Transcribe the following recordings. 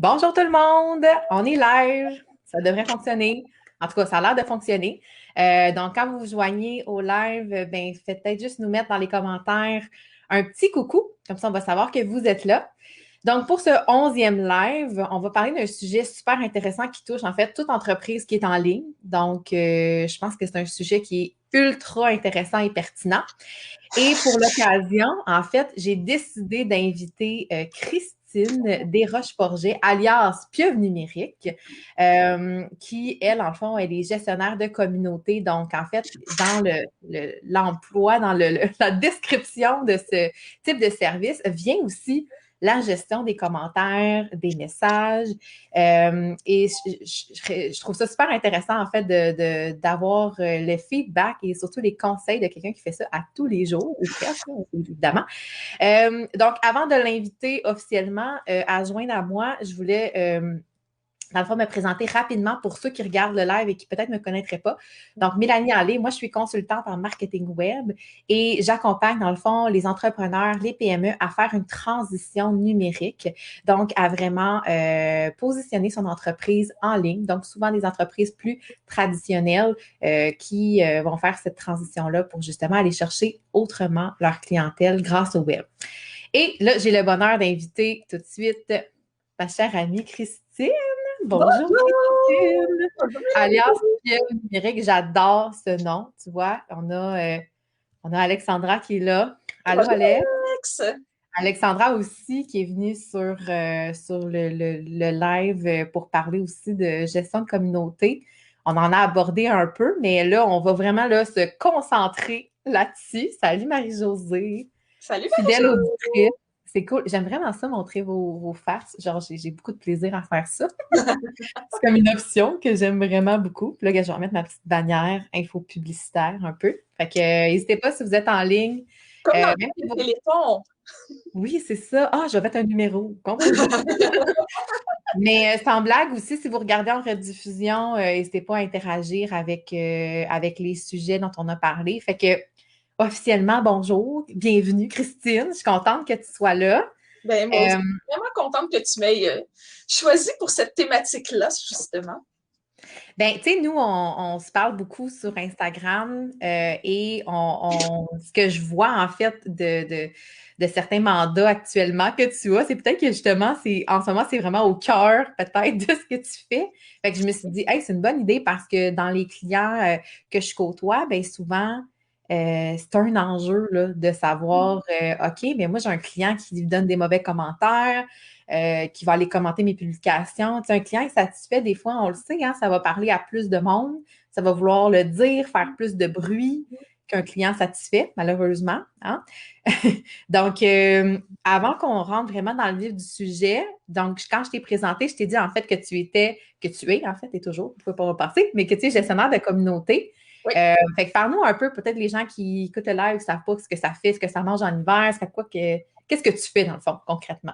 Bonjour tout le monde, on est live, ça devrait fonctionner. En tout cas, ça a l'air de fonctionner. Donc, quand vous vous joignez au live, ben, faites peut-être juste nous mettre dans les commentaires un petit coucou, comme ça on va savoir que vous êtes là. Donc, pour ce 11e live, on va parler d'un sujet super intéressant qui touche en fait toute entreprise qui est en ligne. Donc, je pense que c'est un sujet qui est ultra intéressant et pertinent. Et pour l'occasion, en fait, j'ai décidé d'inviter Christine Desroches-Forget, alias Pieuvre Numérique, qui, elle, en fond, elle est gestionnaire de communauté. Donc, en fait, dans l'emploi, dans la description de ce type de service, vient aussi la gestion des commentaires, des messages. Et je trouve ça super intéressant, en fait, d'avoir le feedback et surtout les conseils de quelqu'un qui fait ça à tous les jours, ou presque, évidemment. Donc, avant de l'inviter officiellement à joindre à moi, je voulais dans le fond, me présenter rapidement pour ceux qui regardent le live et qui peut-être ne me connaîtraient pas. Donc, Mélanie Allé, moi, je suis consultante en marketing web et j'accompagne, dans le fond, les entrepreneurs, les PME à faire une transition numérique, donc à vraiment positionner son entreprise en ligne. Donc, souvent des entreprises plus traditionnelles qui vont faire cette transition-là pour justement aller chercher autrement leur clientèle grâce au web. Et là, j'ai le bonheur d'inviter tout de suite ma chère amie Christine. Bonjour Bonjour! Christine, Bonjour, alias Mélanie! Pierre Numérique. J'adore ce nom, tu vois. On a Alexandra qui est là. Allô, Bonjour, Alex. Alex! Alexandra aussi qui est venue sur le live pour parler aussi de gestion de communauté. On en a abordé un peu, mais là, on va vraiment là, se concentrer là-dessus. Salut Marie-Josée, Salut, fidèle auditrice. Marie-Jo! C'est cool. J'aime vraiment ça, montrer vos faces. Genre, j'ai beaucoup de plaisir à faire ça. C'est comme une option que j'aime vraiment beaucoup. Puis là, je vais remettre ma petite bannière info publicitaire un peu. Fait que n'hésitez pas si vous êtes en ligne. Comme dans Même si le vous... Téléthon. Oui, c'est ça. Ah, je vais mettre un numéro. Composez. Mais sans blague aussi, si vous regardez en rediffusion, n'hésitez pas à interagir avec les sujets dont on a parlé. Fait que officiellement, bonjour, bienvenue Christine. Je suis contente que tu sois là. Ben, moi aussi, Euh, je suis vraiment contente que tu m'aies choisi pour cette thématique-là, justement. Ben, tu sais, nous, on se parle beaucoup sur Instagram et ce que je vois en fait de certains mandats actuellement que tu as, c'est peut-être que justement, en ce moment, c'est vraiment au cœur peut-être de ce que tu fais. Fait que je me suis dit, hey, c'est une bonne idée parce que dans les clients que je côtoie, ben souvent, c'est un enjeu là, de savoir, OK, mais moi, j'ai un client qui lui donne des mauvais commentaires qui va aller commenter mes publications. Tu sais, un client est satisfait, des fois, on le sait, hein, ça va parler à plus de monde, ça va vouloir le dire, faire plus de bruit qu'un client satisfait, malheureusement. Hein? Donc, avant qu'on rentre vraiment dans le vif du sujet, donc quand je t'ai présenté, je t'ai dit en fait que tu es en fait, et toujours, il ne faut pas repasser, mais que tu es gestionnaire de communauté. Oui. Fait que parle-nous un peu, peut-être les gens qui écoutent le live ne savent pas ce que ça fait, ce que ça mange en hiver, qu'est-ce que tu fais dans le fond, concrètement?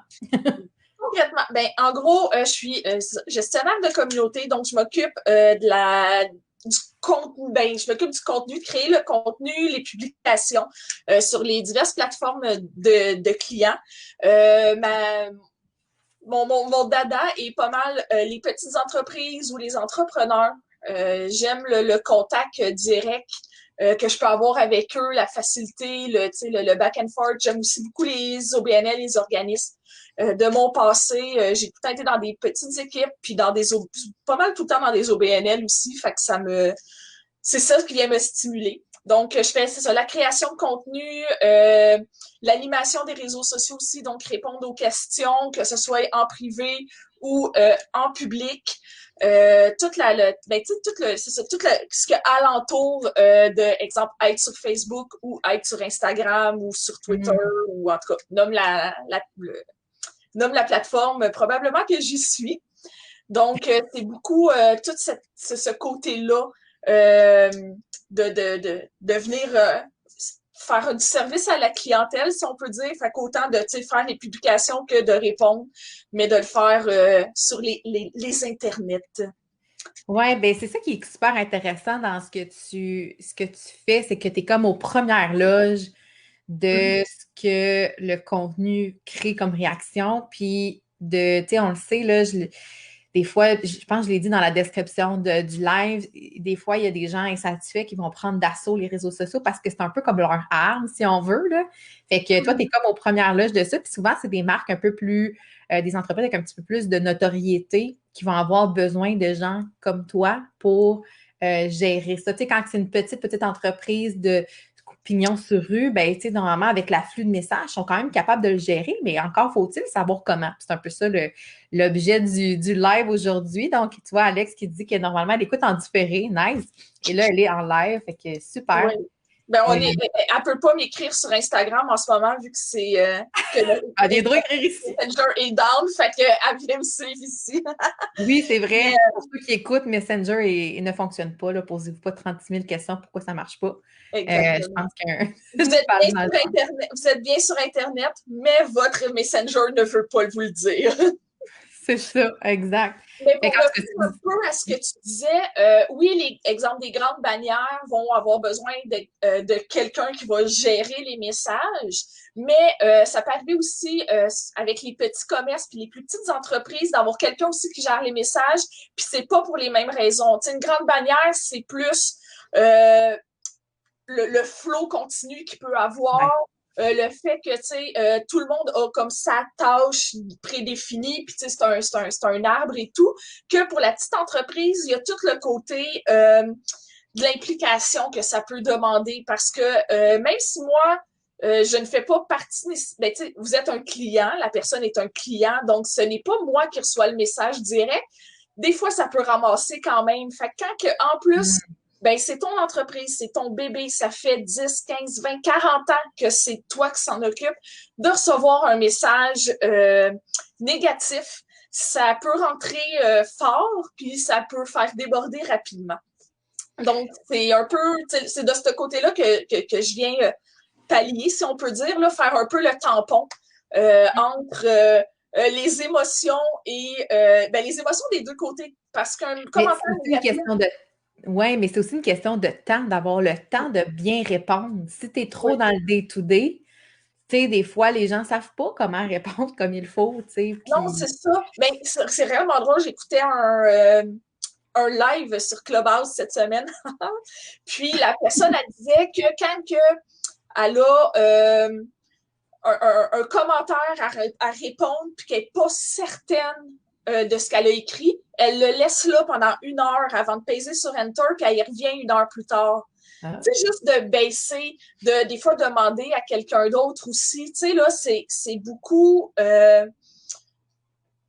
Concrètement, ben, en gros, je suis gestionnaire de communauté, donc je m'occupe du contenu, ben, je m'occupe du contenu, de créer le contenu, les publications sur les diverses plateformes de clients. Euh, ma, mon dada est pas mal les petites entreprises ou les entrepreneurs. J'aime le contact direct que je peux avoir avec eux, la facilité, le back and forth. J'aime aussi beaucoup les OBNL, les organismes. De mon passé, j'ai tout le temps été dans des petites équipes, puis pas mal tout le temps dans des OBNL aussi, fait que c'est ça qui vient me stimuler. Donc, je fais, c'est ça, la création de contenu, l'animation des réseaux sociaux aussi, donc répondre aux questions, que ce soit en privé ou en public. Toute la, le, ben, tout le, c'est ça, tout le, ce que alentour de, exemple, être sur Facebook ou être sur Instagram ou sur Twitter Mhm. ou en tout cas, nomme la plateforme, probablement que j'y suis. Donc, c'est beaucoup ce côté-là euh, de venir faire du service à la clientèle, si on peut dire. Fait qu'autant de faire les publications que de répondre, mais de le faire sur les internets. Ouais, ben c'est ça qui est super intéressant dans ce que tu fais, c'est que tu es comme aux premières loges de Mhm. ce que le contenu crée comme réaction, puis tu sais, on le sait, là, des fois, je pense que je l'ai dit dans la description du live, des fois, il y a des gens insatisfaits qui vont prendre d'assaut les réseaux sociaux parce que c'est un peu comme leur arme, si on veut, là. Fait que toi, tu es comme aux premières loges de ça. Puis souvent, c'est des marques un peu plus, des entreprises avec un petit peu plus de notoriété qui vont avoir besoin de gens comme toi pour gérer ça. Tu sais, quand c'est une petite entreprise de pignon sur rue, ben, tu sais, normalement, avec l'afflux de messages, ils sont quand même capables de le gérer, mais encore faut-il savoir comment. C'est un peu ça l'objet du live aujourd'hui. Donc, tu vois, Alex qui dit que normalement, elle écoute en différé. Nice. Et là, elle est en live. Fait que super. Oui. Ben, Euh, elle ne peut pas m'écrire sur Instagram en ce moment, vu que c'est que elle viendra écrire ici. Messenger est down, fait qu'elle vient me suivre ici. Oui, c'est vrai. Mais, Pour ceux qui écoutent, Messenger ne fonctionne pas. Là. Posez-vous pas 36 000 questions pourquoi ça ne marche pas. Je exactement. pense qu'un. Vous êtes bien sur Internet, mais votre Messenger ne veut pas vous le dire. C'est ça, exact. Mais Fait pour revenir un peu à ce que tu disais, oui, exemple des grandes bannières vont avoir besoin de quelqu'un qui va gérer les messages, mais ça peut arriver aussi avec les petits commerces puis les plus petites entreprises d'avoir quelqu'un aussi qui gère les messages, puis c'est pas pour les mêmes raisons. Tu sais, une grande bannière, c'est plus le flow continu qu'il peut avoir. Ouais. Le fait que, tu sais, tout le monde a comme sa tâche prédéfinie, puis tu sais, c'est un arbre et tout, que pour la petite entreprise, il y a tout le côté de l'implication que ça peut demander, parce que même si moi, je ne fais pas partie, ben, tu sais, vous êtes un client, la personne est un client, donc ce n'est pas moi qui reçois le message direct. Des fois, ça peut ramasser quand même. Fait que quand que, en plus, ben, c'est ton entreprise, c'est ton bébé, ça fait 10, 15, 20, 40 ans que c'est toi qui s'en occupe, de recevoir un message négatif, ça peut rentrer fort, puis ça peut faire déborder rapidement. Donc, c'est un peu, c'est de ce côté-là que je viens pallier, si on peut dire, là, faire un peu le tampon entre les émotions et ben, les émotions des deux côtés. Parce qu'un commentaire négatif, oui, mais c'est aussi une question de temps, d'avoir le temps de bien répondre. Si tu es trop oui. dans le day-to-day, tu sais, des fois, les gens ne savent pas comment répondre comme il faut, tu sais. Non, Puis... c'est ça. Ben, c'est réellement drôle. J'écoutais un live sur Clubhouse cette semaine. Puis la personne, elle disait que quand que elle a un commentaire à répondre puis qu'elle n'est pas certaine de ce qu'elle a écrit, elle le laisse là pendant 1 heure avant de peser sur Enter, puis elle y revient 1 heure plus tard. Ah. C'est juste de baisser, des fois demander à quelqu'un d'autre aussi. Tu sais, là, c'est beaucoup... ben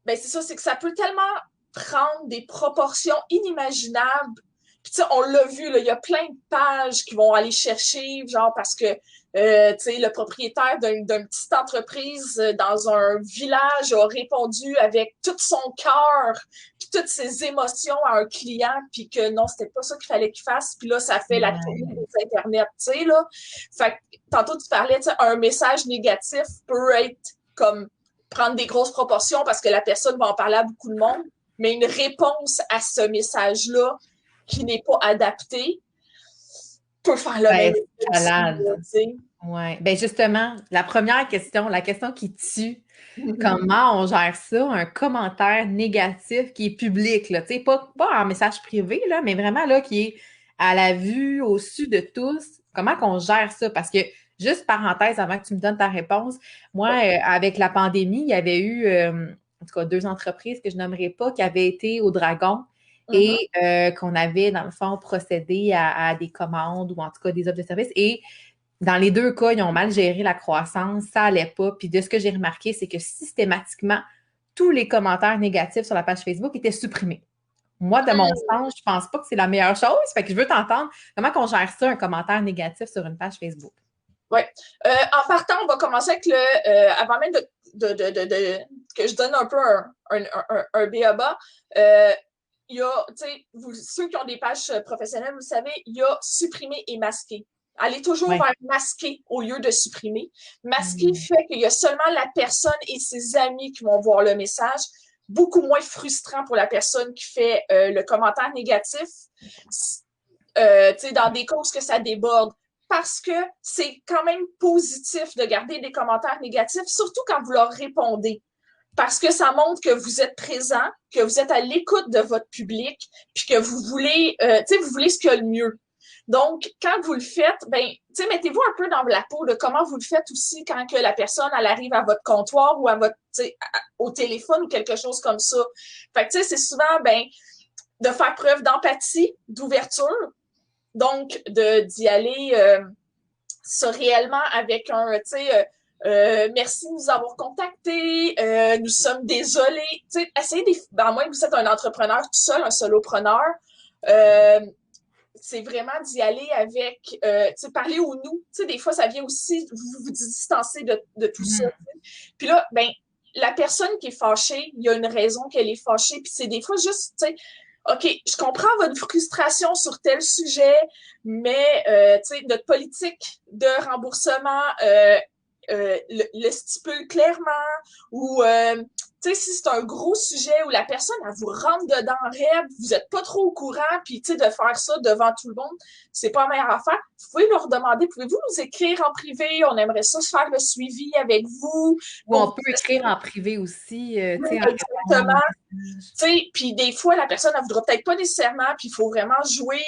c'est ça, c'est que ça peut tellement prendre des proportions inimaginables. Puis tu sais, on l'a vu, là, il y a plein de pages qui vont aller chercher, genre parce que tu sais, le propriétaire d'une petite entreprise dans un village a répondu avec tout son cœur, puis toutes ses émotions à un client, puis que non, c'était pas ça qu'il fallait qu'il fasse, puis là, ça fait la tournée des Internet, tu sais, là. Fait que tantôt, tu parlais, tu sais, un message négatif peut être comme prendre des grosses proportions parce que la personne va en parler à beaucoup de monde, mais une réponse à ce message-là qui n'est pas adapté peut faire le même effet. Oui. Ben justement, la première question, la question qui tue, comment on gère ça, un commentaire négatif qui est public, là, pas en message privé, là, mais vraiment là, qui est à la vue, au su de tous. Comment qu'on gère ça? Parce que, juste parenthèse, avant que tu me donnes ta réponse, moi, avec la pandémie, il y avait eu, en tout cas, 2 entreprises que je nommerai pas qui avaient été au Dragon et qu'on avait, dans le fond, procédé à des commandes ou en tout cas des offres de services. Et dans les 2 cas, ils ont mal géré la croissance, ça allait pas. Puis de ce que j'ai remarqué, c'est que systématiquement, tous les commentaires négatifs sur la page Facebook étaient supprimés. Moi, de mon sens, je pense pas que c'est la meilleure chose. Fait que je veux t'entendre. Comment qu'on gère ça, un commentaire négatif sur une page Facebook? Oui. En partant, on va commencer avec avant même que je donne un peu un B.A.B.A., il y a, tu sais, ceux qui ont des pages professionnelles, vous savez, il y a supprimer et masquer. Allez toujours vers masquer au lieu de supprimer. Masquer fait qu'il y a seulement la personne et ses amis qui vont voir le message. Beaucoup moins frustrant pour la personne qui fait le commentaire négatif. Tu sais, dans des causes que ça déborde. Parce que c'est quand même positif de garder des commentaires négatifs, surtout quand vous leur répondez. parce que ça montre que vous êtes présent, que vous êtes à l'écoute de votre public, puis que vous voulez, tu sais, vous voulez ce qu'il y a le mieux. Donc, quand vous le faites, ben, tu sais, mettez-vous un peu dans la peau de comment vous le faites aussi quand que la personne, elle arrive à votre comptoir ou à votre, tu sais, au téléphone ou quelque chose comme ça. Fait que, tu sais, c'est souvent, ben, de faire preuve d'empathie, d'ouverture. Donc, d'y aller, ça réellement avec un, tu sais, merci de nous avoir contactés, nous sommes désolés. Tu sais, essayez à moins que vous êtes un entrepreneur tout seul, un solopreneur, euh, c'est vraiment d'y aller avec, tu sais, parler au nous. Tu sais, des fois, ça vient aussi vous distancer de tout ça. Puis là, ben, la personne qui est fâchée, il y a une raison qu'elle est fâchée, puis c'est des fois juste, tu sais, OK, je comprends votre frustration sur tel sujet, mais, tu sais, notre politique de remboursement le stipule clairement, ou tu sais, si c'est un gros sujet où la personne, elle vous rentre dedans raide, vous êtes pas trop au courant, puis tu sais, de faire ça devant tout le monde, c'est pas la meilleure affaire. Vous pouvez leur demander, pouvez-vous nous écrire en privé? On aimerait ça faire le suivi avec vous. Ou on peut écrire en privé aussi, tu sais, en répondant Exactement. aux Tu messages. sais, puis des fois, la personne, elle voudra peut-être pas nécessairement, puis il faut vraiment jouer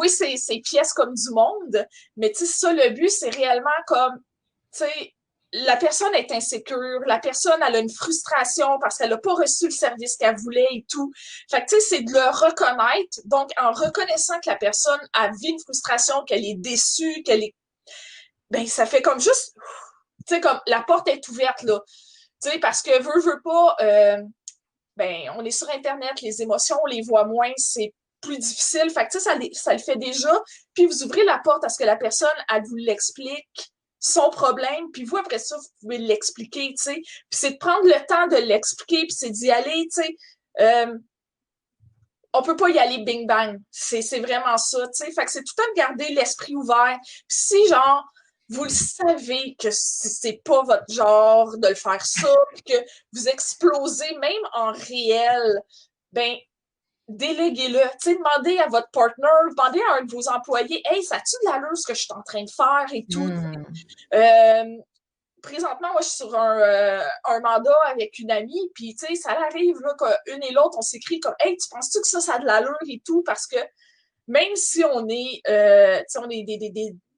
ses pièces comme du monde. Mais tu sais, ça, le but, c'est réellement comme, tu sais, la personne est insécure, la personne, elle a une frustration parce qu'elle n'a pas reçu le service qu'elle voulait et tout. Fait que, tu sais, c'est de le reconnaître. Donc, en reconnaissant que la personne a vu une frustration, qu'elle est déçue, qu'elle est, ben, ça fait comme juste, tu sais, comme la porte est ouverte, là. Tu sais, parce que veut pas, ben, on est sur Internet, les émotions, on les voit moins, c'est plus difficile. Fait que, tu sais, ça le fait déjà. Puis vous ouvrez la porte à ce que la personne, elle vous l'explique, son problème, puis vous, après ça, vous pouvez l'expliquer, tu sais. Puis c'est de prendre le temps de l'expliquer, puis c'est d'y aller, tu sais. On peut pas y aller bing bang. C'est vraiment ça, tu sais. Fait que c'est tout le temps de garder l'esprit ouvert. Puis si, genre, vous le savez que c'est pas votre genre de le faire ça, puis que vous explosez même en réel, ben, déléguez-le. Tu sais, demandez à votre partner, demandez à un de vos employés, hey, ça a-tu de l'allure ce que je suis en train de faire et tout. Euh, présentement, moi, je suis sur un mandat avec une amie, puis tu sais, ça arrive là qu'une et l'autre, on s'écrit comme, hey, tu penses-tu que ça a de l'allure et tout, parce que même si on est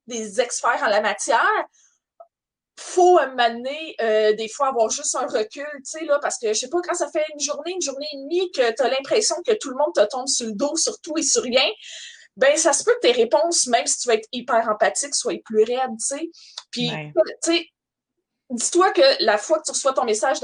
des experts en la matière, faut m'amener des fois avoir juste un recul, tu sais, là, parce que je sais pas, quand ça fait une journée et demie que tu as l'impression que tout le monde te tombe sur le dos, sur tout et sur rien, ben ça se peut que tes réponses, même si tu vas être hyper empathique, soient plus raides, tu sais. Puis, Ouais. tu sais, dis-toi que la fois que tu reçois ton message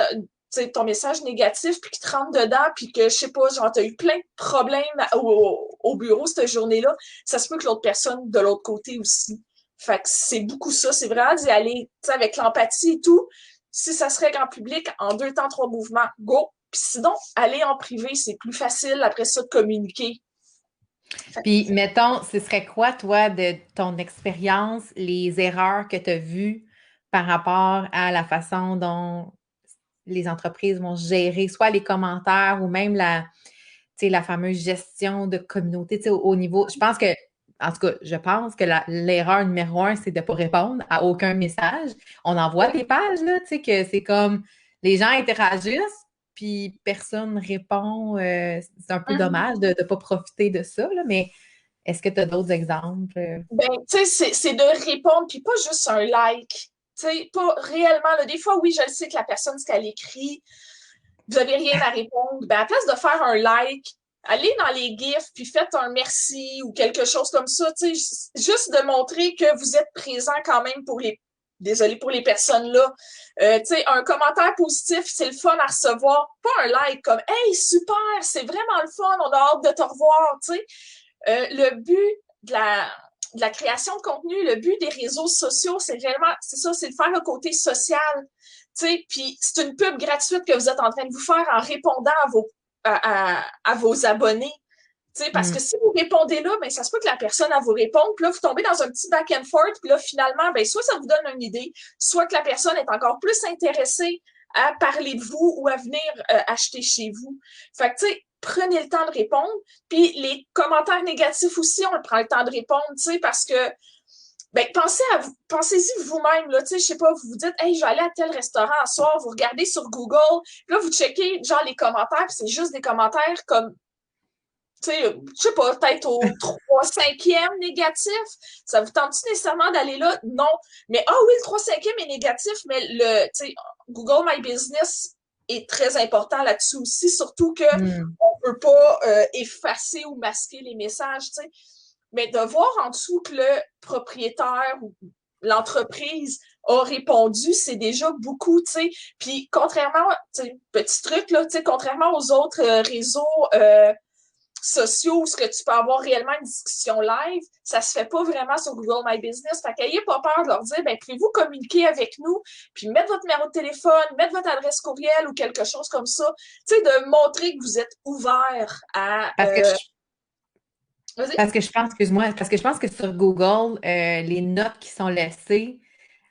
négatif, puis qu'il te rentre dedans, puis que, je sais pas, genre, t'as eu plein de problèmes au bureau cette journée-là, ça se peut que l'autre personne de l'autre côté aussi. Fait que c'est beaucoup ça, c'est vraiment d'y aller, tu sais, avec l'empathie et tout. Si ça se règle en public, en 2 temps, 3 mouvements, go! Puis sinon, aller en privé, c'est plus facile après ça de communiquer. Puis, mettons, ce serait quoi, toi, de ton expérience, les erreurs que tu as vues par rapport à la façon dont les entreprises vont gérer soit les commentaires ou même la fameuse gestion de communauté, au niveau. Je pense que, en tout cas, je pense que l'erreur numéro un, c'est de ne pas répondre à aucun message. On envoie des pages, là, tu sais, que c'est comme les gens interagissent, puis personne répond. C'est un peu Mhm. dommage de ne pas profiter de ça, là, mais est-ce que tu as d'autres exemples? Ben, tu sais, c'est de répondre, puis pas juste un like. Tu sais, pas réellement. Là, des fois, oui, je sais que la personne, ce qu'elle écrit, vous n'avez rien à répondre. Ben, à place de faire un like, allez dans les GIFs, puis faites un merci ou quelque chose comme ça. Tu sais, juste de montrer que vous êtes présent quand même pour les. Désolé pour les personnes là. Tu sais, un commentaire positif, c'est le fun à recevoir. Pas un like comme Hey, super, c'est vraiment le fun, on a hâte de te revoir. Tu sais, le but de la création de contenu, le but des réseaux sociaux, c'est réellement, c'est ça, c'est de faire le côté social. Tu sais, puis c'est une pub gratuite que vous êtes en train de vous faire en répondant à vos abonnés. Tu sais, parce que Hmm. si vous répondez là, ben, ça se peut que la personne, elle vous réponde, puis là, vous tombez dans un petit back and forth, puis là, finalement, ben, soit ça vous donne une idée, soit que la personne est encore plus intéressée à parler de vous ou à venir acheter chez vous. Fait que, tu sais, prenez le temps de répondre. Puis les commentaires négatifs aussi, on prend le temps de répondre, tu sais, parce que Ben, pensez-y vous-même, là, tu sais, je sais pas, vous vous dites, hey, je vais aller à tel restaurant ce soir, vous regardez sur Google, puis là, vous checkez, genre, les commentaires, puis c'est juste des commentaires comme, tu sais, je sais pas, peut-être au 3/5e négatif. Ça vous tente-tu nécessairement d'aller là? Non. Mais, ah oui, le 3/5e est négatif, mais tu sais, Google My Business est très important là-dessus aussi, surtout que Hmm. on peut pas effacer ou masquer les messages, tu sais. Mais de voir en dessous que le propriétaire ou l'entreprise a répondu, c'est déjà beaucoup, tu sais. Puis contrairement, tu sais, petit truc là, tu sais, contrairement aux autres réseaux sociaux où ce que tu peux avoir réellement une discussion live, ça se fait pas vraiment sur Google My Business. Fait qu'ayez pas peur de leur dire, ben, pouvez-vous communiquer avec nous, puis mettre votre numéro de téléphone, mettre votre adresse courriel ou quelque chose comme ça. Tu sais, de montrer que vous êtes ouvert à, Parce que vas-y. Parce que je pense, excuse-moi, parce que je pense que sur Google, les notes qui sont laissées,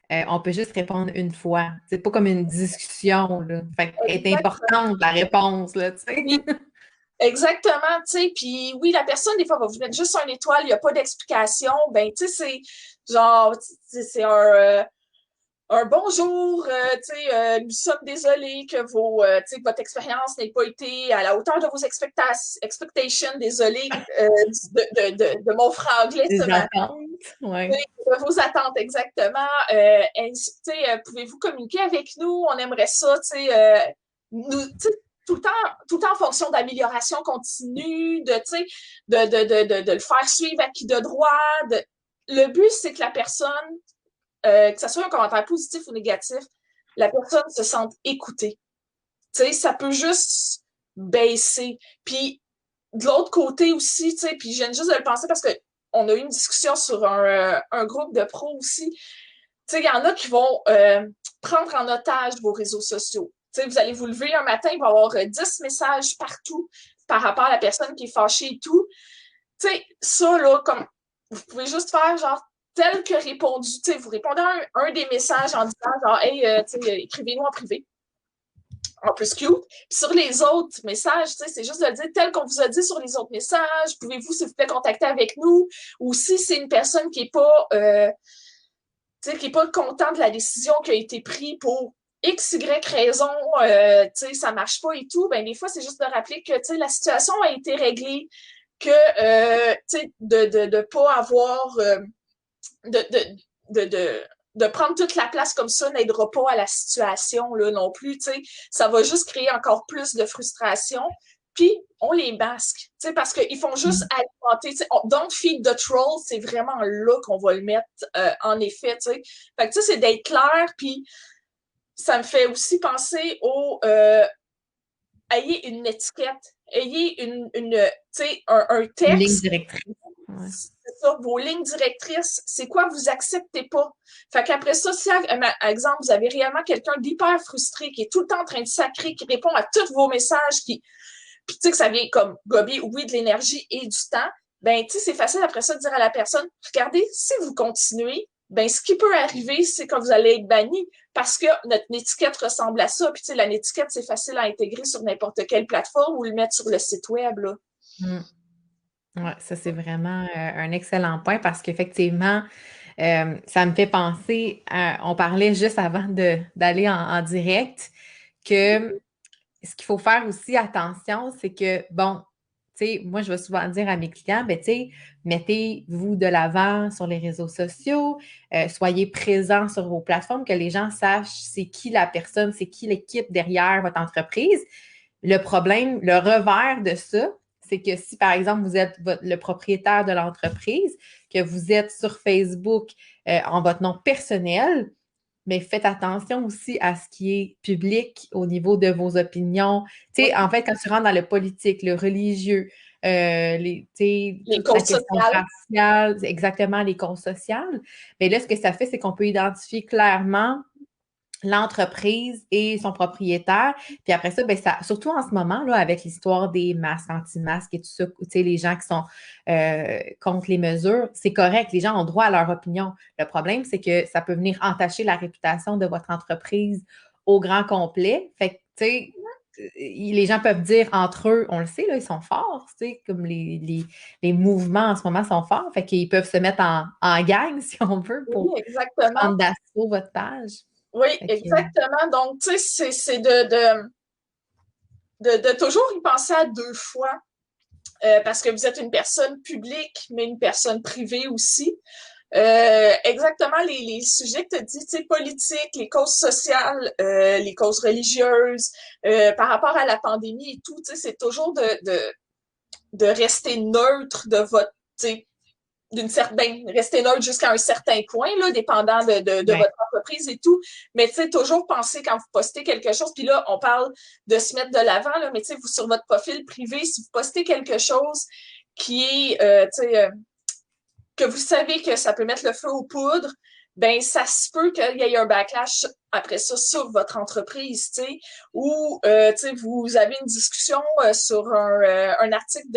on peut juste répondre une fois. C'est pas comme une discussion, là. Fait qu'elle est Exactement. importante, la réponse, là, tu sais. Oui, exactement, tu sais. Puis oui, la personne, des fois, va vous mettre juste un étoile, il n'y a pas d'explication. Ben, tu sais, c'est genre, c'est un bonjour, nous sommes désolés que que votre expérience n'ait pas été à la hauteur de vos expectations. Désolé de mon franglais ce Des matin. attentes, Oui, ouais. de vos attentes, exactement. Pouvez-vous communiquer avec nous? On aimerait ça, tout le temps en fonction d'amélioration continue, de le faire suivre à qui de droit. Le but, c'est que la personne, que ce soit un commentaire positif ou négatif, la personne se sente écoutée. Ça peut juste baisser. Puis, de l'autre côté aussi, puis je viens juste de le penser parce que on a eu une discussion sur un groupe de pros aussi. Il y en a qui vont prendre en otage vos réseaux sociaux. Vous allez vous lever un matin, il va y avoir 10 messages partout par rapport à la personne qui est fâchée et tout. Ça, là, comme vous pouvez juste faire genre tel que répondu. Vous répondez à un des messages en disant genre hey, écrivez-nous en privé. En plus cute. Puis sur les autres messages, c'est juste de le dire tel qu'on vous a dit sur les autres messages. Pouvez-vous, s'il vous plaît, contacter avec nous? Ou si c'est une personne qui est pas content de la décision qui a été prise pour X, Y raison, ça marche pas et tout, ben des fois, c'est juste de rappeler que la situation a été réglée, que de pas avoir de, de, de prendre toute la place comme ça n'aidera pas à la situation là, non plus. Ça va juste créer encore plus de frustration. Puis, on les masque, parce qu'ils font juste alimenter. Don't feed the troll, c'est vraiment là qu'on va le mettre en effet. T'sais. Fait que c'est d'être clair, puis ça me fait aussi penser au ayez une étiquette, ayez un Une ligne texte. directrice. Ouais. C'est ça, vos lignes directrices, c'est quoi vous acceptez pas. Fait qu'après ça, si, par exemple, vous avez réellement quelqu'un d'hyper frustré qui est tout le temps en train de sacrer, qui répond à tous vos messages, puis tu sais que ça vient comme gober, oui, de l'énergie et du temps, ben, tu sais, c'est facile après ça de dire à la personne, regardez, si vous continuez, ben, ce qui peut arriver, c'est que vous allez être banni parce que notre étiquette ressemble à ça. Puis, tu sais, la étiquette, c'est facile à intégrer sur n'importe quelle plateforme ou le mettre sur le site web, là. Mm. Ouais, ça, c'est vraiment un excellent point parce qu'effectivement, ça me fait penser on parlait juste avant d'aller en direct que ce qu'il faut faire aussi attention, c'est que, bon, tu sais, moi, je vais souvent dire à mes clients, ben, tu sais, mettez-vous de l'avant sur les réseaux sociaux, soyez présents sur vos plateformes, que les gens sachent c'est qui la personne, c'est qui l'équipe derrière votre entreprise. Le problème, le revers de ça, c'est que si, par exemple, vous êtes le propriétaire de l'entreprise, que vous êtes sur Facebook en votre nom personnel, mais faites attention aussi à ce qui est public au niveau de vos opinions. Tu sais, en fait, quand tu rentres dans le politique, le religieux, Les toute la causes question sociales. raciale, exactement les causes sociales, mais là, ce que ça fait, c'est qu'on peut identifier clairement l'entreprise et son propriétaire. Puis après ça, ben ça, surtout en ce moment, là, avec l'histoire des masques, anti-masques et tout ça, tu sais, les gens qui sont contre les mesures, c'est correct, les gens ont droit à leur opinion. Le problème, c'est que ça peut venir entacher la réputation de votre entreprise au grand complet. Fait que, tu sais, les gens peuvent dire entre eux, on le sait, là, ils sont forts, tu sais, comme les mouvements en ce moment sont forts, fait qu'ils peuvent se mettre en gang, si on veut, Oui, pour exactement. prendre d'assaut votre page. Oui, Fait que, exactement. Donc, tu sais, c'est de toujours y penser à deux fois. Parce que vous êtes une personne publique, mais une personne privée aussi. Exactement les sujets que tu as dit, tu sais, politiques, les causes sociales, les causes religieuses, par rapport à la pandémie et tout, tu sais, c'est toujours de rester neutre de votre, tu sais, d'une certaine, rester neutre jusqu'à un certain point, là, dépendant de ouais. votre entreprise et tout. Mais tu sais, toujours penser quand vous postez quelque chose, puis là, on parle de se mettre de l'avant, là, mais tu sais, vous, sur votre profil privé, si vous postez quelque chose qui est, tu sais, que vous savez que ça peut mettre le feu aux poudres, ben ça se peut qu'il y ait un backlash après ça sur votre entreprise, tu sais, ou tu sais vous avez une discussion sur un article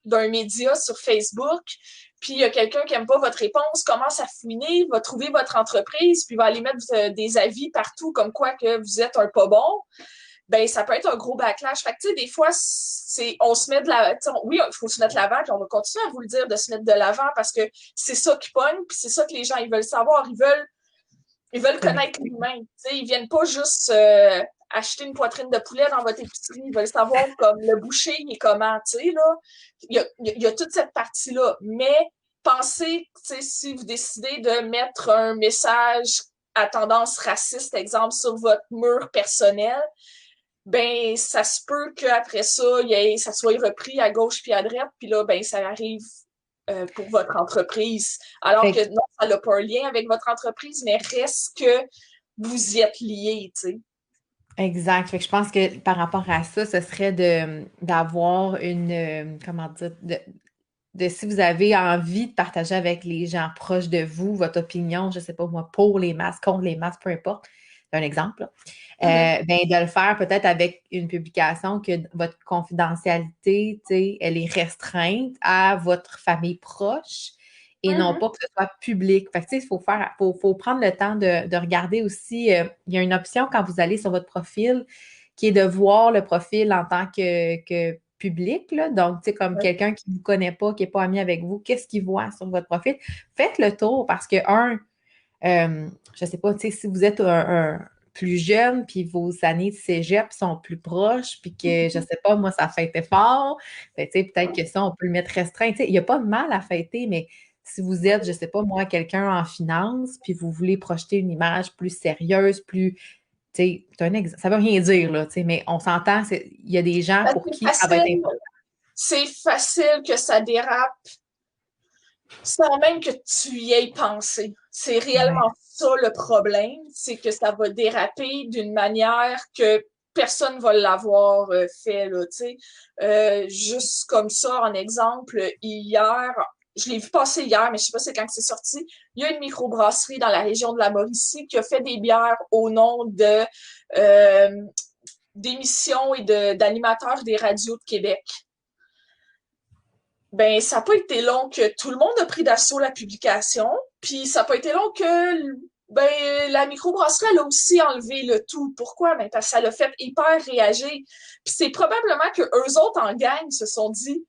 d'un média sur Facebook, puis il y a quelqu'un qui aime pas votre réponse, commence à fouiner, va trouver votre entreprise, puis va aller mettre des avis partout comme quoi que vous êtes un pas bon, ben ça peut être un gros backlash. Fait que tu sais, des fois, on se met de la, oui, il faut se mettre de l'avant, puis on va continuer à vous le dire de se mettre de l'avant parce que c'est ça qui pogne, puis c'est ça que les gens ils veulent savoir, ils veulent connaître Connecté. l'humain. Tu sais, ils viennent pas juste acheter une poitrine de poulet dans votre épicerie, ils veulent savoir comme le boucher il est comment, tu sais là. Il y a toute cette partie là, mais pensez, tu sais, si vous décidez de mettre un message à tendance raciste, exemple, sur votre mur personnel, ben ça se peut qu'après ça, ça soit repris à gauche puis à droite, puis là, ben ça arrive pour votre entreprise. Alors Fait que que non, ça n'a pas un lien avec votre entreprise, mais reste que vous y êtes liés, tu sais. exact. Fait que je pense que par rapport à ça, ce serait d'avoir une, comment dire, de si vous avez envie de partager avec les gens proches de vous votre opinion, je sais pas moi, pour les masques, contre les masques, peu importe, c'est un exemple, là. Mhm. Ben, de le faire peut-être avec une publication que votre confidentialité, tu sais, elle est restreinte à votre famille proche et non Mhm. pas que ce soit public. Fait que, tu sais, il faut prendre le temps de regarder aussi, il y a une option quand vous allez sur votre profil qui est de voir le profil en tant que public, là. Donc, tu sais, comme Ouais. quelqu'un qui ne vous connaît pas, qui n'est pas ami avec vous, qu'est-ce qu'il voit sur votre profil? Faites le tour parce que, je ne sais pas, tu sais, si vous êtes un plus jeune, puis vos années de cégep sont plus proches, puis que, je ne sais pas, moi, ça fêtait fort, ben, tu sais, peut-être que ça, on peut le mettre restreint. Tu sais, il n'y a pas de mal à fêter, mais si vous êtes, je ne sais pas, moi, quelqu'un en finance, puis vous voulez projeter une image plus sérieuse, plus, tu sais, ça veut rien dire, là, tu sais, mais on s'entend, il y a des gens Ben, pour qui ça va être important. c'est facile que ça dérape sans même que tu y aies pensé. C'est Ouais. réellement ça le problème, c'est que ça va déraper d'une manière que personne ne va l'avoir fait, là, tu sais. Juste comme ça, en exemple, hier, je l'ai vu passer hier, mais je sais pas c'est quand c'est sorti, il y a une microbrasserie dans la région de la Mauricie qui a fait des bières au nom de euh, d'émissions et d'animateurs des radios de Québec. Ben, ça n'a pas été long que tout le monde a pris d'assaut la publication, puis ça n'a pas été long que ben, la microbrasserie, elle a aussi enlevé le tout. Pourquoi? Ben, parce que ça l'a fait hyper réagir. Puis c'est probablement que eux autres en gang se sont dit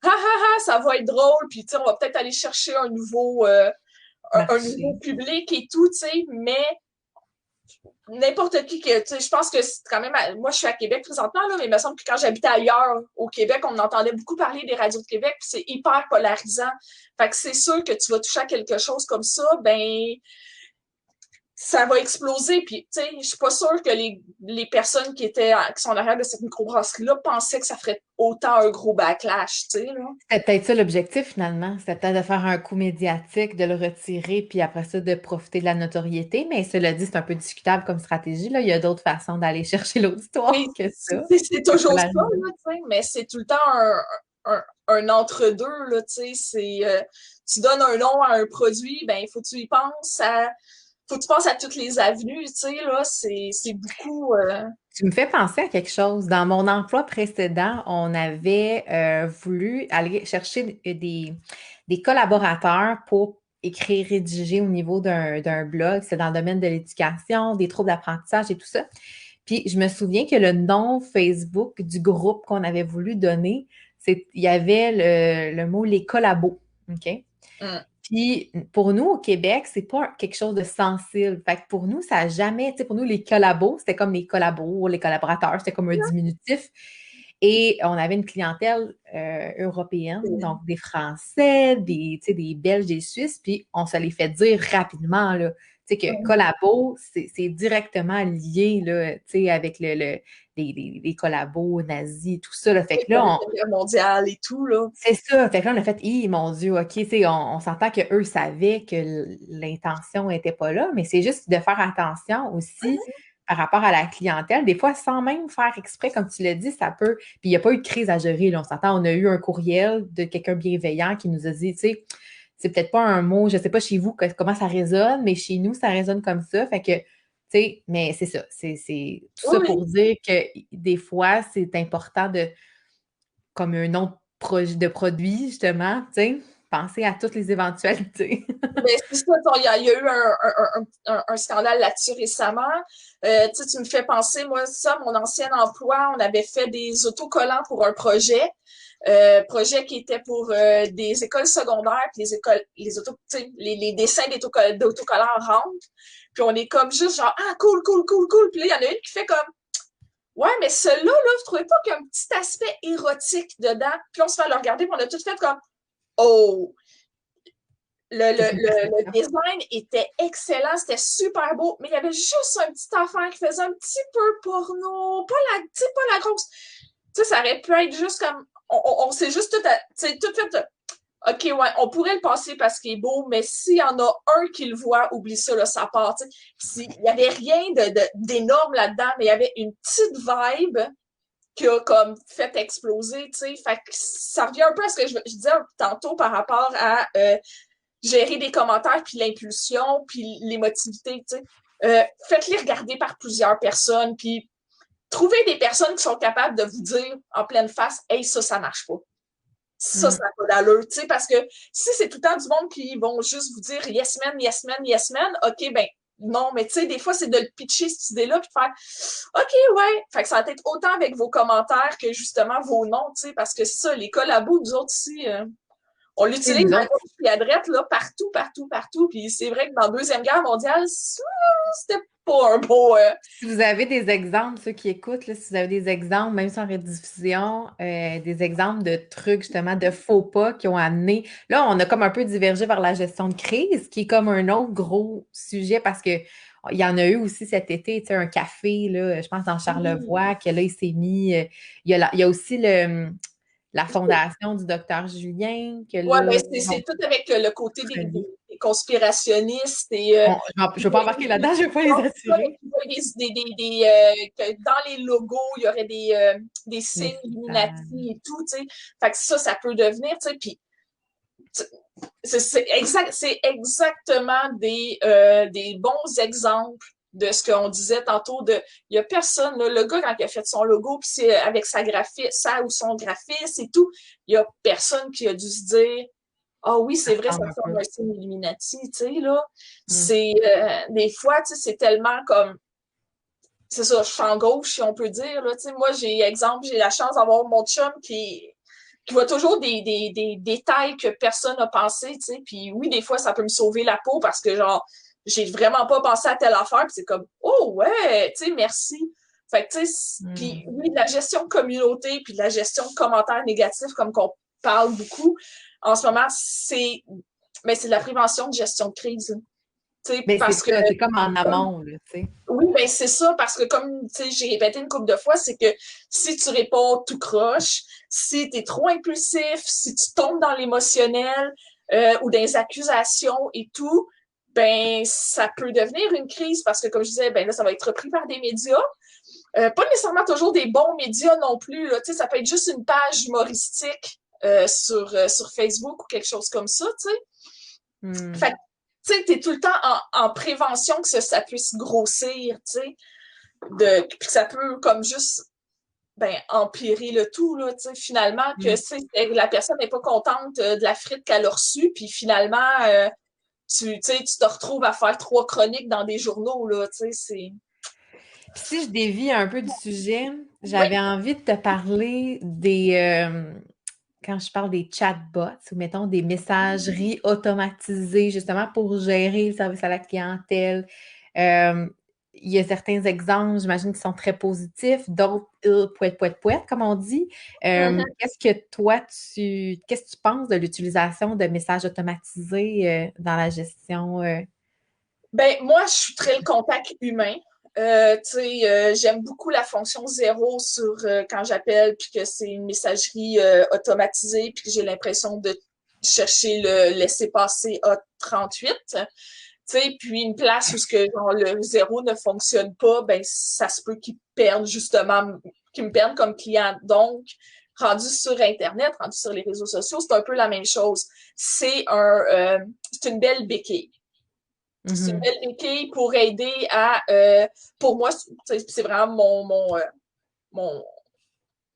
ha ha ha, ça va être drôle, puis on va peut-être aller chercher un nouveau Marché. public et tout, tu sais, mais n'importe qui que, tu sais, je pense que c'est quand même, moi je suis à Québec présentement, là, mais il me semble que quand j'habitais ailleurs au Québec, on entendait beaucoup parler des radios de Québec, puis c'est hyper polarisant. Fait que c'est sûr que tu vas toucher à quelque chose comme ça, ben, ça va exploser. Puis, tu sais, je suis pas sûre que les personnes qui sont en arrière de cette microbrasserie-là pensaient que ça ferait autant un gros backlash, tu sais, là. C'était peut-être ça l'objectif finalement. C'était peut-être de faire un coup médiatique, de le retirer, puis après ça, de profiter de la notoriété. Mais cela dit, c'est un peu discutable comme stratégie, là. Il y a d'autres façons d'aller chercher Mais l'auditoire que ça, c'est de toujours ça, polariser. là, tu sais, mais c'est tout le temps un entre-deux, là, tu sais, tu donnes un nom à un produit, ben, il faut que tu y penses faut que tu penses à toutes les avenues, tu sais, là, c'est beaucoup, Tu me fais penser à quelque chose. Dans mon emploi précédent, on avait voulu aller chercher des collaborateurs pour écrire, rédiger au niveau d'un blog. C'est dans le domaine de l'éducation, des troubles d'apprentissage et tout ça. Puis je me souviens que le nom Facebook du groupe qu'on avait voulu donner, il y avait le mot les collabos. OK? Hum. Puis pour nous, au Québec, c'est pas quelque chose de sensible. Fait que pour nous, ça a jamais, tu sais, pour nous, les collabos, c'était comme les collabos, les collaborateurs, c'était comme un diminutif. Et on avait une clientèle européenne, donc des Français, tu sais, des Belges, des Suisses, puis on se les fait dire rapidement, là, tu sais, que collabo, c'est directement lié, là, tu sais, avec les collabos nazis, tout ça, là. Fait que La là, Deuxième Guerre mondiale et tout, là. c'est ça. Fait que là, on a fait, mon Dieu, OK, tu sais, on s'entend qu'eux savaient que l'intention n'était pas là, mais c'est juste de faire attention aussi par rapport à la clientèle. Des fois, sans même faire exprès, comme tu l'as dit, ça peut. Puis il n'y a pas eu de crise à gérer, là. On s'entend, on a eu un courriel de quelqu'un bienveillant qui nous a dit, tu sais, c'est peut-être pas un mot, je sais pas chez vous comment ça résonne, mais chez nous, ça résonne comme ça. Fait que, tu sais, mais c'est ça. C'est tout ça Oui, pour dire que des fois, c'est important de comme un nom de produit, justement, tu sais, penser à toutes les éventualités. mais c'est ça, il y a eu un scandale là-dessus récemment. Tu me fais penser, moi, ça, mon ancien emploi, on avait fait des autocollants pour un projet qui était pour des écoles secondaires, puis les dessins d'autocollants rentrent, puis on est comme juste genre, ah, cool, cool, cool, cool, puis là, il y en a une qui fait comme, ouais, mais celui-là, là, vous trouvez pas qu'il y a un petit aspect érotique dedans? Puis là, on se fait le regarder, puis on a tout fait comme, oh, C'est une le perception. design était excellent, c'était super beau, mais il y avait juste un petit affaire qui faisait un petit peu porno, pas la grosse. Tu sais, ça aurait pu être juste comme, on s'est juste tout fait, OK, ouais, on pourrait le passer parce qu'il est beau, mais s'il y en a un qui le voit, oublie ça, là, ça part. Il n'y avait rien d'énorme là-dedans, mais il y avait une petite vibe qui a comme fait exploser, tu sais. Fait que ça revient un peu à ce que je disais tantôt par rapport à gérer des commentaires, puis l'impulsion, puis l'émotivité, tu sais. Faites-les regarder par plusieurs personnes, puis trouvez des personnes qui sont capables de vous dire en pleine face, hey, ça marche pas. Ça n'a pas d'allure, tu sais, parce que si c'est tout le temps du monde qui vont juste vous dire yes man, yes man, yes man, ok, ben non, mais tu sais, des fois, c'est de le pitcher cette idée-là, puis de faire OK, ouais. Fait que ça va être autant avec vos commentaires que justement vos noms, tu sais, parce que c'est ça, les collabos, nous autres ici, on Tu sais, l'utilise nous à autres, gauche et à droite, là, partout, partout, partout. Puis c'est vrai que dans la Deuxième Guerre mondiale, ça, c'était pas un beau. si vous avez des exemples, ceux qui écoutent, là, si vous avez des exemples, même sans rediffusion, des exemples de trucs, justement, de faux pas qui ont amené. Là, on a comme un peu divergé vers la gestion de crise, qui est comme un autre gros sujet parce que il y en a eu aussi cet été, tu sais, un café, là, je pense dans Charlevoix, que là, il s'est mis. Il y a aussi la fondation du docteur Julien, que Ouais, là, ben ils ont c'est tout avec le côté relié. des conspirationnistes et Je ne vais pas embarquer là-dedans, je ne vais pas les attirer. que dans les logos, il y aurait des Les signes satanes. Illuminati et tout, tu sais. Fait que ça peut devenir, tu sais, puis c'est exactement des bons exemples de ce qu'on disait tantôt de il y a personne là, le gars quand il a fait son logo puis c'est avec sa ou son graphiste et tout, il y a personne qui a dû se dire ah oui, Ça c'est vrai, ça ressemble un forme peu. un signe Illuminati, tu sais, là. Hmm. C'est, des fois, tu sais, c'est tellement comme, c'est ça, champ gauche, si on peut dire, là, tu sais. Moi, j'ai la chance d'avoir mon chum qui voit toujours des détails que personne n'a pensé, tu sais. Puis oui, des fois, ça peut me sauver la peau parce que, genre, j'ai vraiment pas pensé à telle affaire, puis c'est comme, oh ouais, tu sais, merci. Fait que, tu sais, puis Hmm. oui, de la gestion de communauté, puis de la gestion de commentaires négatifs, comme qu'on parle beaucoup, en ce moment, c'est de la prévention de gestion de crise. Tu sais, Mais c'est parce que ça, c'est comme en amont, là, tu sais. oui, ben c'est ça, parce que comme tu sais, j'ai répété une couple de fois, c'est que si tu réponds tout croche, si tu es trop impulsif, si tu tombes dans l'émotionnel ou dans les accusations et tout, ben ça peut devenir une crise parce que comme je disais, ben là, ça va être repris par des médias. Pas nécessairement toujours des bons médias non plus. Là, tu sais, ça peut être juste une page humoristique sur Facebook ou quelque chose comme ça, tu sais. Hmm. Fait que, tu sais, t'es tout le temps en prévention que ça puisse grossir, tu sais, puis que ça peut comme juste ben, empirer le tout, là, tu sais, finalement, que Hmm. la personne n'est pas contente de la frite qu'elle a reçue, puis finalement, tu te retrouves à faire 3 chroniques dans des journaux, là, tu sais, c'est... Si je dévie un peu du sujet, Oui. j'avais envie de te parler quand je parle des chatbots, ou mettons des messageries automatisées, justement pour gérer le service à la clientèle. Euh, il y a certains exemples, j'imagine, qui sont très positifs, d'autres, pouet, pouet, pouet, comme on dit. Qu'est-ce que qu'est-ce que tu penses de l'utilisation de messages automatisés dans la gestion? Ben, moi, je suis très le contact humain. J'aime beaucoup la fonction zéro sur quand j'appelle, puis que c'est une messagerie automatisée, puis que j'ai l'impression de chercher le laisser-passer à 38. Puis une place où ce que, genre, le zéro ne fonctionne pas, ben ça se peut qu'ils me perdent comme client. Donc, rendu sur Internet, rendu sur les réseaux sociaux, c'est un peu la même chose. C'est une belle béquille. C'est une Mhm. belle béquille pour aider à, pour moi, c'est vraiment mon,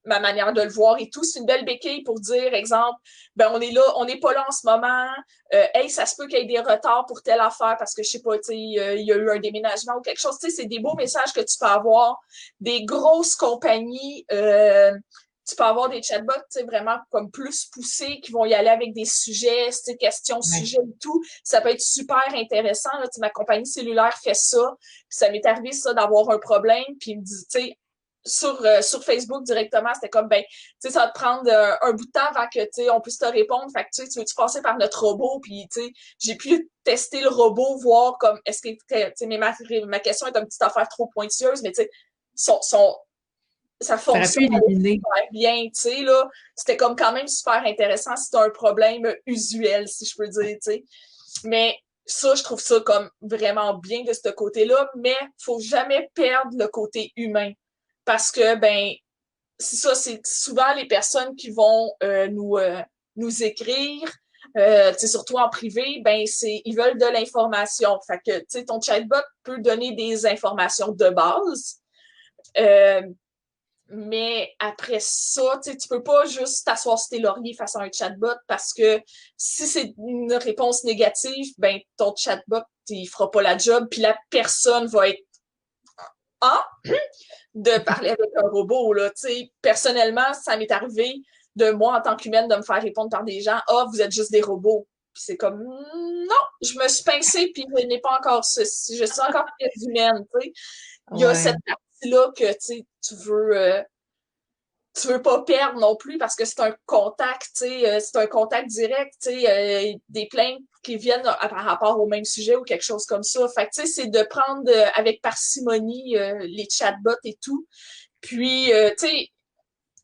ma manière de le voir et tout. C'est une belle béquille pour dire, exemple, ben on est là, on n'est pas là en ce moment. Hey, ça se peut qu'il y ait des retards pour telle affaire parce que je sais pas, tu sais, il y a eu un déménagement ou quelque chose. Tu sais, c'est des beaux messages que tu peux avoir. Des grosses compagnies, tu peux avoir des chatbots, tu sais, vraiment comme plus poussés qui vont y aller avec des sujets, tu sais, questions, Ouais. sujets et tout. Ça peut être super intéressant. Là, tu sais, ma compagnie cellulaire fait ça. Puis ça m'est arrivé ça d'avoir un problème. Puis il me dit, tu sais, sur Facebook directement, c'était comme, ben, tu sais, ça va te prendre un bout de temps avant que, tu sais, on puisse te répondre. Fait que, tu veux-tu passer par notre robot? Puis, tu sais, j'ai pu tester le robot, voir comme, est-ce que, tu sais, mais ma question est une petite affaire trop pointilleuse, mais, tu sais, ça Ça aurait pu fonctionne éliminer. super bien, tu sais, là. C'était comme quand même super intéressant si t'as un problème usuel, si je peux dire, tu sais. Mais ça, je trouve ça comme vraiment bien de ce côté-là, mais faut jamais perdre le côté humain. Parce que, ben, c'est ça, c'est souvent les personnes qui vont nous écrire, surtout en privé, ben ils veulent de l'information. Fait que, tu sais, ton chatbot peut donner des informations de base, euh, mais après ça, tu peux pas juste t'asseoir sur tes lauriers face à un chatbot parce que si c'est une réponse négative, ben ton chatbot, il fera pas la job, puis la personne va être ah de parler avec un robot là. Tu sais, personnellement, ça m'est arrivé de moi en tant qu'humaine de me faire répondre par des gens, ah vous êtes juste des robots. Puis c'est comme non, je me suis pincée puis je n'ai pas encore ceci, je suis encore très humaine. Tu sais, il y a cette Ouais. partie là que tu veux pas perdre non plus parce que c'est un contact, tu sais, c'est un contact direct, tu sais, des plaintes qui viennent par rapport au même sujet ou quelque chose comme ça. Fait que, tu sais, c'est de prendre avec parcimonie les chatbots et tout. Puis, tu sais,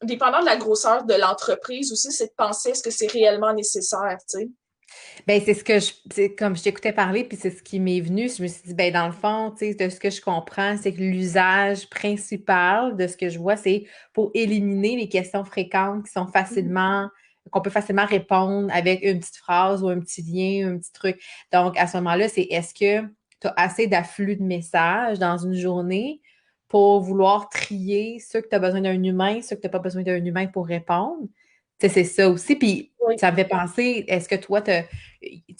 dépendant de la grosseur de l'entreprise aussi, c'est de penser est-ce que c'est réellement nécessaire, tu sais. Ben, c'est comme je t'écoutais parler, puis c'est ce qui m'est venu. Je me suis dit, ben, dans le fond, tu sais, de ce que je comprends, c'est que l'usage principal de ce que je vois, c'est pour éliminer les questions fréquentes qui sont qu'on peut facilement répondre avec une petite phrase ou un petit lien, un petit truc. Donc, à ce moment-là, c'est est-ce que tu as assez d'afflux de messages dans une journée pour vouloir trier ceux que tu as besoin d'un humain, ceux que tu n'as pas besoin d'un humain pour répondre? Tu sais, c'est ça aussi. Puis, Oui. ça me fait penser, est-ce que toi, tu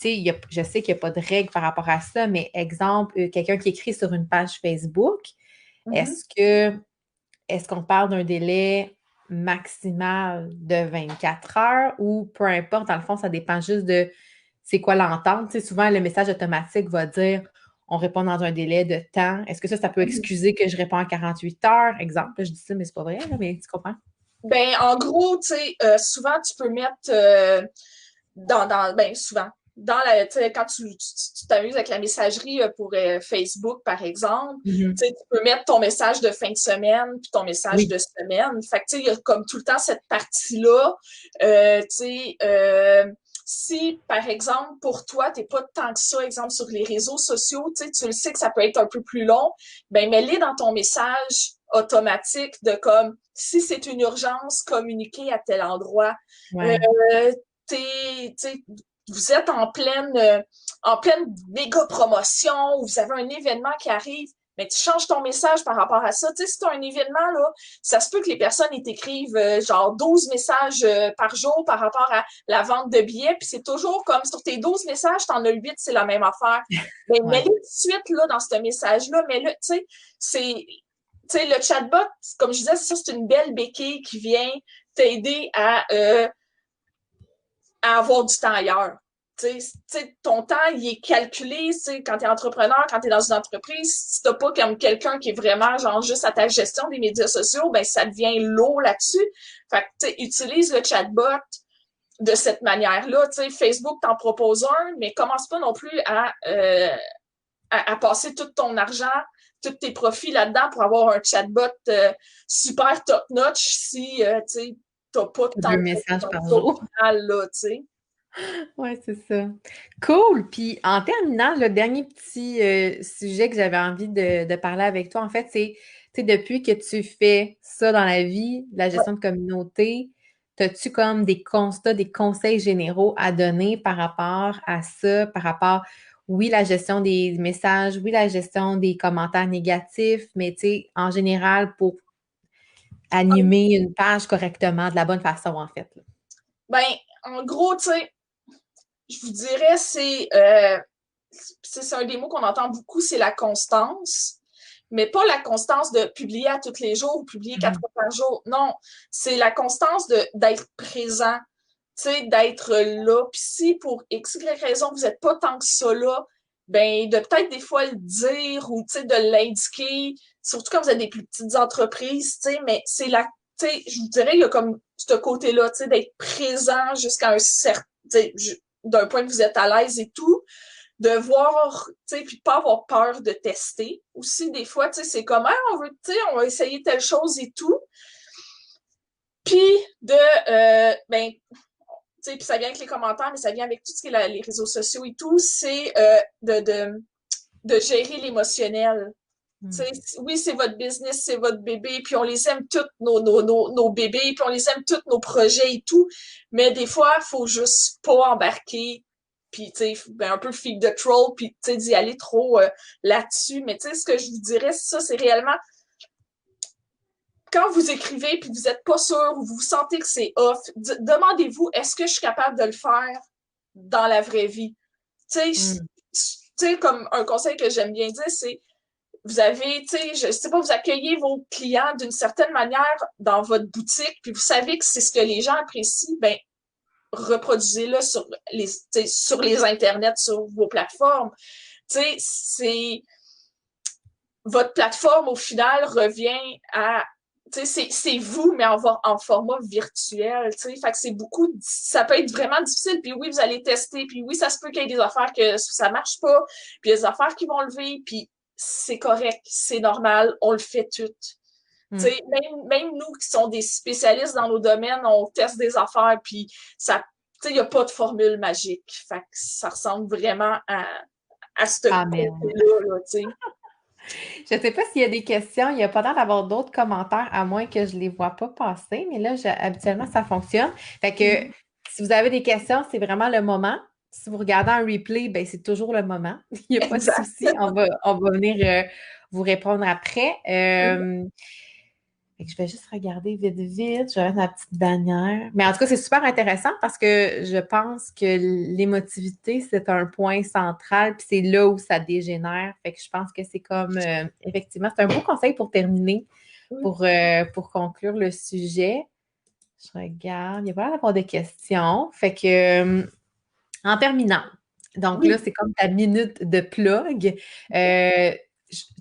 sais, je sais qu'il n'y a pas de règle par rapport à ça, mais exemple, quelqu'un qui écrit sur une page Facebook, Mhm. est-ce que est-ce qu'on parle d'un délai maximal de 24 heures ou peu importe, dans le fond, ça dépend juste de c'est quoi l'entente. Tu sais, souvent, le message automatique va dire on répond dans un délai de temps. Est-ce que ça peut Mhm. excuser que je réponds à 48 heures? Exemple, là, je dis ça, mais c'est pas vrai, là, mais tu comprends? Ben, en gros, tu sais, souvent, tu peux mettre ben, souvent, tu sais, quand tu t'amuses avec la messagerie pour Facebook, par exemple, Mhm. tu sais, tu peux mettre ton message de fin de semaine puis ton message Oui. de semaine. Fait que, tu sais, il y a comme tout le temps cette partie-là. Tu sais, si, par exemple, pour toi, t'es pas tant que ça, exemple, sur les réseaux sociaux, tu le sais que ça peut être un peu plus long, ben, mets-les dans ton message automatique de comme, si c'est une urgence, communiquer à tel endroit. Euh, Ouais. t'es, vous êtes en pleine méga promotion ou vous avez un événement qui arrive, mais tu changes ton message par rapport à ça. Tu sais, si tu as un événement, là, ça se peut que les personnes ils t'écrivent genre 12 messages par jour par rapport à la vente de billets, puis c'est toujours comme sur tes 12 messages, tu en as 8, c'est la même affaire. Ben, Ouais. mets-les tout de suite là, dans ce message-là, mais là, tu sais, c'est tu sais, le chatbot, comme je disais, ça, c'est une belle béquille qui vient t'aider à avoir du temps ailleurs. Tu sais, ton temps, il est calculé, quand tu es entrepreneur, quand tu es dans une entreprise, si t'as pas comme quelqu'un qui est vraiment genre juste à ta gestion des médias sociaux, ben ça devient lourd là-dessus. Fait que, tu sais, utilise le chatbot de cette manière-là. Tu sais, Facebook t'en propose un, mais commence pas non plus à passer tout ton argent, tous tes profits là-dedans pour avoir un chatbot super top-notch si, tu sais, t'as pas tant Deux de messages par au jour. final, là, tu sais. Ouais, c'est ça. Cool. Puis en terminant, le dernier petit sujet que j'avais envie de parler avec toi, en fait, c'est, tu sais, depuis que tu fais ça dans la vie, la Ouais. gestion de communauté, as-tu comme des constats, des conseils généraux à donner par rapport à ça, par rapport, oui, la gestion des messages, oui, la gestion des commentaires négatifs, mais tu sais, en général, pour animer une page correctement, de la bonne façon, en fait, là. Ben, en gros, tu sais, je vous dirais, c'est un des mots qu'on entend beaucoup, c'est la constance. Mais pas la constance de publier à tous les jours ou publier quatre Mhm. fois par jour. Non, c'est la constance d'être présent, tu sais, d'être là. Puis si pour X, Y raison, vous n'êtes pas tant que ça là, ben de peut-être des fois le dire ou tu sais, de l'indiquer, surtout quand vous êtes des plus petites entreprises, tu sais, mais c'est la, tu sais, je vous dirais, il y a comme ce côté-là, tu sais, d'être présent jusqu'à un certain, d'un point que vous êtes à l'aise et tout, de voir, tu sais, puis de pas avoir peur de tester. Aussi, des fois, tu sais, c'est comme, ah, on veut, tu sais, on va essayer telle chose et tout. Puis ben, tu sais, puis ça vient avec les commentaires, mais ça vient avec tout ce qui est les réseaux sociaux et tout, c'est de gérer l'émotionnel. Tu sais, Mhm. oui, c'est votre business, c'est votre bébé, puis on les aime tous, nos bébés, puis on les aime tous, nos projets et tout, mais des fois, il faut juste pas embarquer, puis tu sais, ben, un peu feed the troll, puis tu sais, d'y aller trop là-dessus. Mais tu sais, ce que je vous dirais, ça, c'est réellement, quand vous écrivez, puis vous n'êtes pas sûr, ou vous sentez que c'est off, demandez-vous, est-ce que je suis capable de le faire dans la vraie vie? Tu Mhm. sais, comme un conseil que j'aime bien dire, c'est vous avez, tu sais, je sais pas, vous accueillez vos clients d'une certaine manière dans votre boutique, puis vous savez que c'est ce que les gens apprécient, ben reproduisez-le sur les internets, sur vos plateformes. Tu sais, c'est votre plateforme au final revient à c'est vous, mais en format virtuel, tu sais. Fait que c'est beaucoup, ça peut être vraiment difficile. Puis oui, vous allez tester. Puis oui, ça se peut qu'il y ait des affaires que ça marche pas. Puis il y a des affaires qui vont lever. Puis c'est correct, c'est normal, on le fait tout. Tu sais, même nous qui sommes des spécialistes dans nos domaines, on teste des affaires. Puis ça, tu sais, il n'y a pas de formule magique. Fait que ça ressemble vraiment à ce Amen. côté-là, là, tu sais. Je ne sais pas s'il y a des questions. Il n'y a pas l'air d'avoir d'autres commentaires, à moins que je ne les vois pas passer. Mais là, habituellement, ça fonctionne. Fait que si vous avez des questions, c'est vraiment le moment. Si vous regardez un replay, ben, c'est toujours le moment. Il n'y a pas de Exact. souci. On va venir vous répondre après. Fait que je vais juste regarder vite, vite. Je vais mettre ma petite bannière. Mais en tout cas, c'est super intéressant parce que je pense que l'émotivité, c'est un point central, puis c'est là où ça dégénère. Fait que je pense que c'est comme, effectivement, c'est un beau conseil pour terminer, pour conclure le sujet. Je regarde, il n'y a pas l'air d'avoir de questions. Fait que, en terminant, donc là, Oui. c'est comme ta minute de plug. Euh,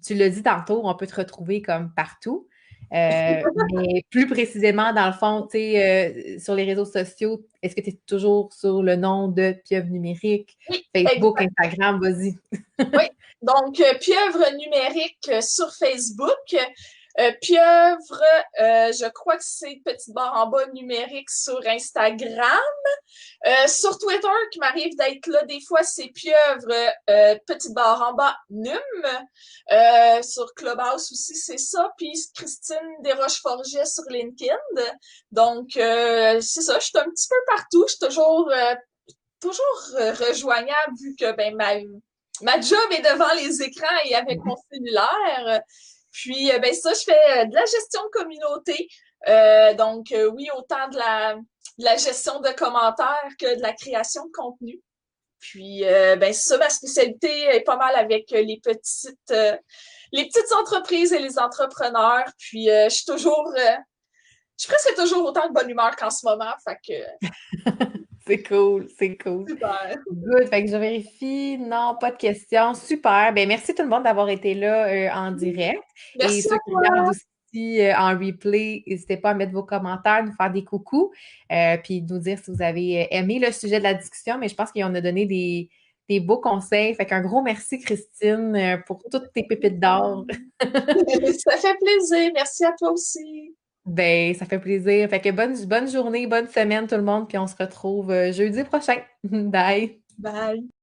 Tu l'as dit tantôt, on peut te retrouver comme partout. Mais plus précisément, dans le fond, tu sais, sur les réseaux sociaux, est-ce que tu es toujours sur le nom de Pieuvre Numérique, Oui, Facebook, exact. Instagram, vas-y. Oui. Donc, pieuvre numérique sur Facebook. Pieuvre, je crois que c'est petite barre en bas numérique sur Instagram. Sur Twitter, qui m'arrive d'être là des fois, c'est pieuvre, petite barre en bas, num. Sur Clubhouse aussi, c'est ça. Puis Christine Desroches-Forget sur LinkedIn. Donc, c'est ça, je suis un petit peu partout. Je suis toujours rejoignable vu que ben ma job est devant les écrans et avec mon cellulaire. Puis ben ça, je fais de la gestion de communauté. Donc oui, autant de la gestion de commentaires que de la création de contenu. Puis ben c'est ça, ma spécialité est pas mal avec les petites les petites entreprises et les entrepreneurs. Puis je suis presque toujours autant de bonne humeur qu'en ce moment. Fait que C'est cool, c'est cool. super. Good. Fait que je vérifie. Non, pas de questions. Super. Ben, merci tout le monde d'avoir été là en direct. Et Merci ceux à qui regardent toi. aussi en replay, n'hésitez pas à mettre vos commentaires, nous faire des coucous, puis nous dire si vous avez aimé le sujet de la discussion. Mais je pense qu'on a donné des beaux conseils. Fait qu'un gros merci, Christine, pour toutes tes pépites d'or. Ça fait plaisir. Merci à toi aussi. Ben, ça fait plaisir. Fait que bonne journée, bonne semaine tout le monde, puis on se retrouve jeudi prochain. Bye! Bye.